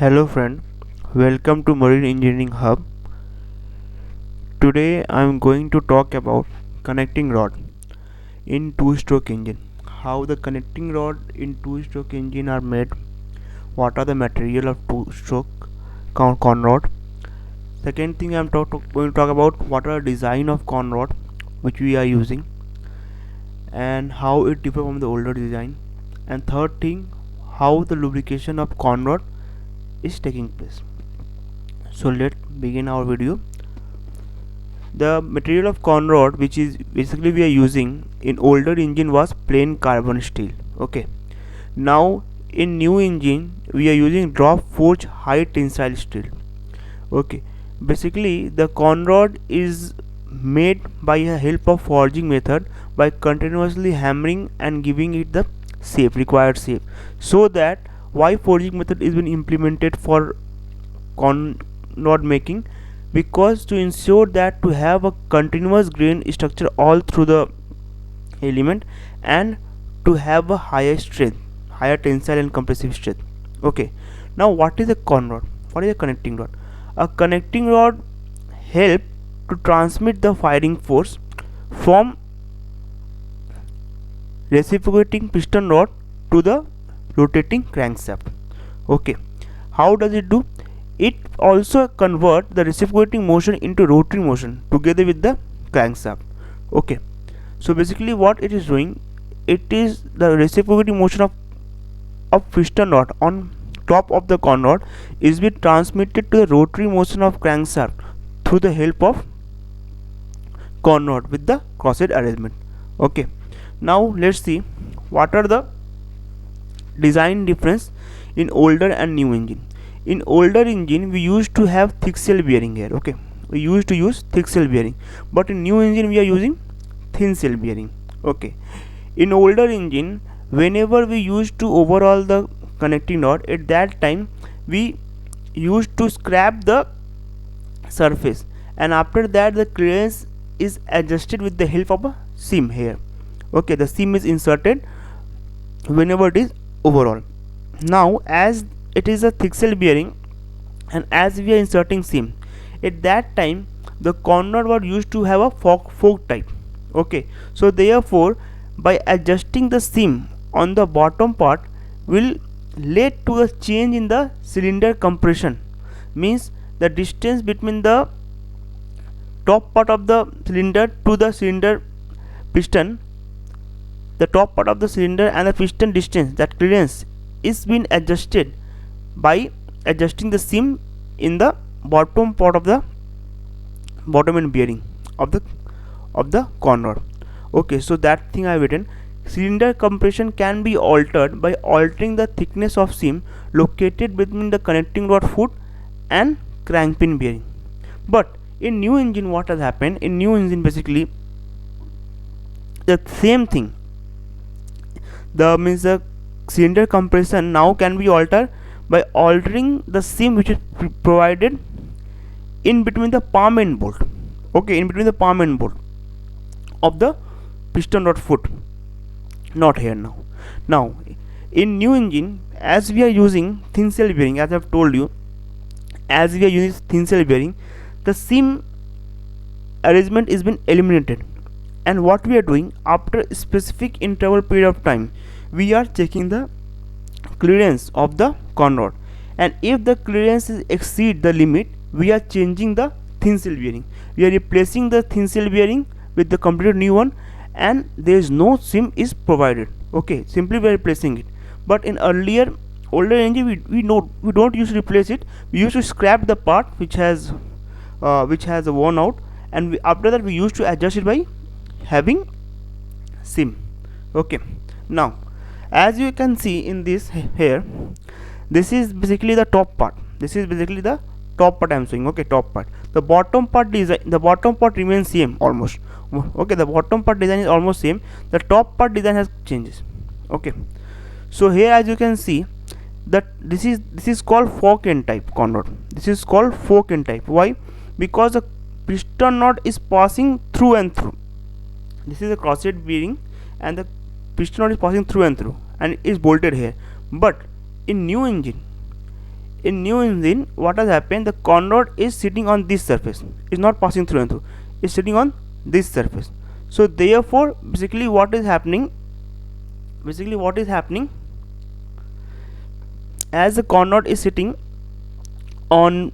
Hello friend, welcome to Marine Engineering Hub. Today I am going to talk about connecting rod in two-stroke engine. How the connecting rod in two-stroke engine are made, what are the material of two-stroke con rod. Second thing I am going to talk about what are the design of con rod which we are using and how it differs from the older design. And third thing, how the lubrication of con rod is taking place. So let's begin our video. The material of con rod which is basically we are using in older engine was plain carbon steel. Okay, now in new engine we are using drop forge high tensile steel. Okay, basically the con rod is made by a help of forging method by continuously hammering and giving it the required shape. So that why forging method is been implemented for con rod making, because to ensure that to have a continuous grain structure all through the element and to have a higher strength, higher tensile and compressive strength. Okay, now what is a con rod? What is a connecting rod? A connecting rod help to transmit the firing force from reciprocating piston rod to the rotating crankshaft. Okay, how does it do? It also convert the reciprocating motion into rotary motion together with the crankshaft. Okay, so basically what it is doing, it is the reciprocating motion of piston rod on top of the con rod is being transmitted to the rotary motion of crankshaft through the help of con rod with the crosshead arrangement. Okay, now let's see what are the design difference in older and new engine. In older engine we used to have thick shell bearing here. Okay, we used to use thick shell bearing, but in new engine we are using thin shell bearing. Okay, in older engine whenever we used to overhaul the connecting rod, at that time we used to scrap the surface, and after that the clearance is adjusted with the help of a seam here. Okay, the seam is inserted whenever it is overall. Now as it is a thick shell bearing and as we are inserting seam, at that time the con rod was used to have a fork type. Okay, so therefore by adjusting the seam on the bottom part will lead to a change in the cylinder compression, means the distance between the top part of the cylinder to the cylinder piston, the top part of the cylinder and the piston distance, that clearance is being adjusted by adjusting the seam in the bottom part of the bottom end bearing of the con rod. Okay, so that thing I have written. Cylinder compression can be altered by altering the thickness of seam located between the connecting rod foot and crank pin bearing. But in new engine what has happened, in new engine basically the same thing, the cylinder compression now can be altered by altering the seam which is provided in between the palm end bolt. Okay, in between the palm end bolt of the piston rod foot, not here now. Now in new engine as we are using thin shell bearing, as I have told you, as we are using thin shell bearing, the seam arrangement is been eliminated, and what we are doing, after a specific interval period of time we are checking the clearance of the con rod, and if the clearance is exceed the limit we are changing the thin shell bearing, we are replacing the thin shell bearing with the completely new one, and there is no seam is provided. Okay, simply we are replacing it. But in earlier older engine we don't use to replace it, we used to scrap the part which has worn out, and after that we used to adjust it by having seam. Okay, now as you can see in this here, this is basically the top part, this is basically the top part I am showing. Okay, top part, the bottom part design, the bottom part remains same almost. Okay, the bottom part design is almost same, the top part design has changes. Okay, so here as you can see that this is called fork end type con rod, this is called fork end type. Why? Because the piston rod is passing through and through, this is a crosshead bearing and the piston rod is passing through and through and is bolted here. But in new engine in new engine, what has happened, the con rod is sitting on this surface, is not passing through and through, is sitting on this surface. So therefore basically what is happening, as the con rod is sitting on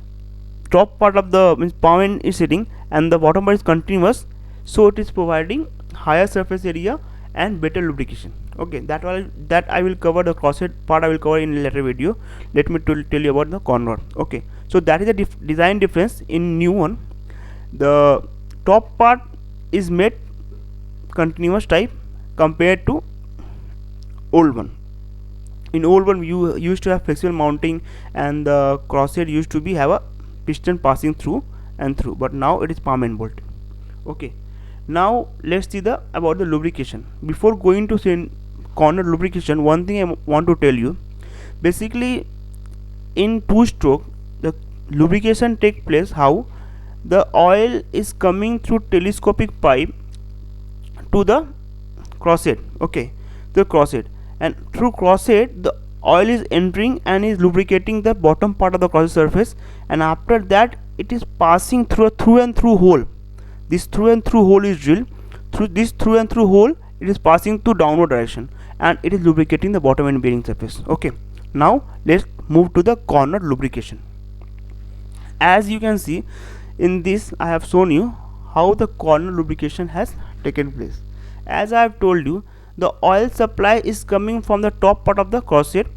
top part of the palm end is sitting and the bottom part is continuous, so it is providing higher surface area and better lubrication. Okay, that I will cover the crosshead part, I will cover in a later video. Let me tell you about the con rod. Okay, so that is the design difference in new one. The top part is made continuous type compared to old one. In old one you used to have flexible mounting and the crosshead used to be have a piston passing through and through, but now it is palm end bolt. Okay, now let's see the about the lubrication. Before going to corner lubrication, one thing I want to tell you, basically in two stroke the lubrication take place how the oil is coming through telescopic pipe to the crosshead. Okay, the crosshead, and through crosshead the oil is entering and is lubricating the bottom part of the crosshead surface, and after that it is passing through a through and through hole. This through and through hole is drilled. Through this through and through hole it is passing to downward direction and it is lubricating the bottom end bearing surface. Okay, now let's move to the corner lubrication. As you can see in this, I have shown you how the corner lubrication has taken place. As I have told you, the oil supply is coming from the top part of the crosshead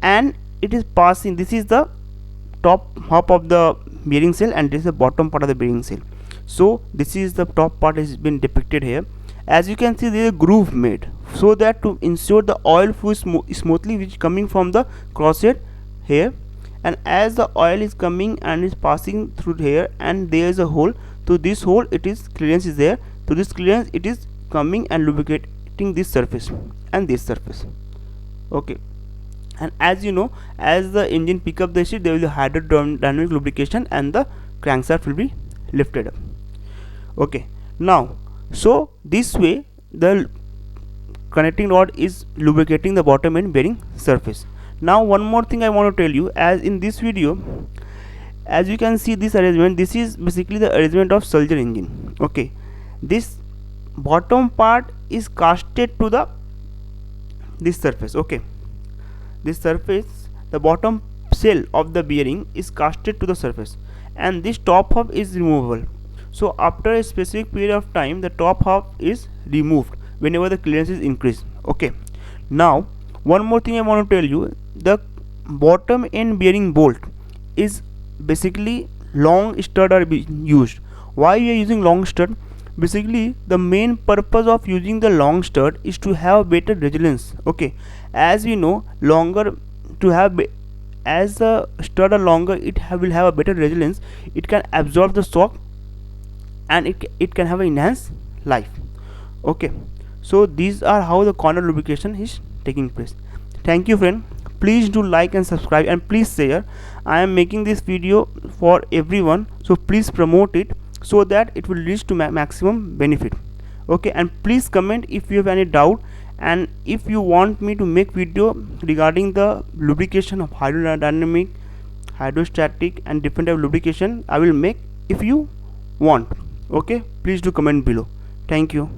and it is passing, this is the top half of the bearing cell and this is the bottom part of the bearing cell. So this is the top part has been depicted here. As you can see, there is a groove made so that to ensure the oil flow smoothly, which is coming from the crosshead here, and as the oil is coming and is passing through here and there is a hole, to this hole it is clearance is there, to this clearance it is coming and lubricating this surface and this surface. Okay, and as you know, as the engine pick up the speed, there will be hydrodynamic lubrication and the crankshaft will be lifted up. Okay, now so this way the connecting rod is lubricating the bottom end bearing surface. Now one more thing I want to tell you, as in this video, as you can see this arrangement, this is basically the arrangement of Sulzer engine. Okay, this bottom part is casted to the this surface. Okay, this surface, the bottom shell of the bearing is casted to the surface and this top half is removable. So after a specific period of time the top half is removed whenever the clearance is increased. Okay, now one more thing I want to tell you, the bottom end bearing bolt is basically long stud are being used. Why we are using long stud? Basically the main purpose of using the long stud is to have better resilience. Okay, as we know, longer to have as the stud are longer, it will have a better resilience, it can absorb the shock and it can have an enhanced life. Okay, so these are how the corner lubrication is taking place. Thank you friend, please do like and subscribe and please share. I am making this video for everyone, so please promote it so that it will reach to maximum benefit. Okay, and please comment if you have any doubt, and if you want me to make video regarding the lubrication of hydrodynamic, hydrostatic and different type of lubrication, I will make if you want. Okay, please do comment below. Thank you.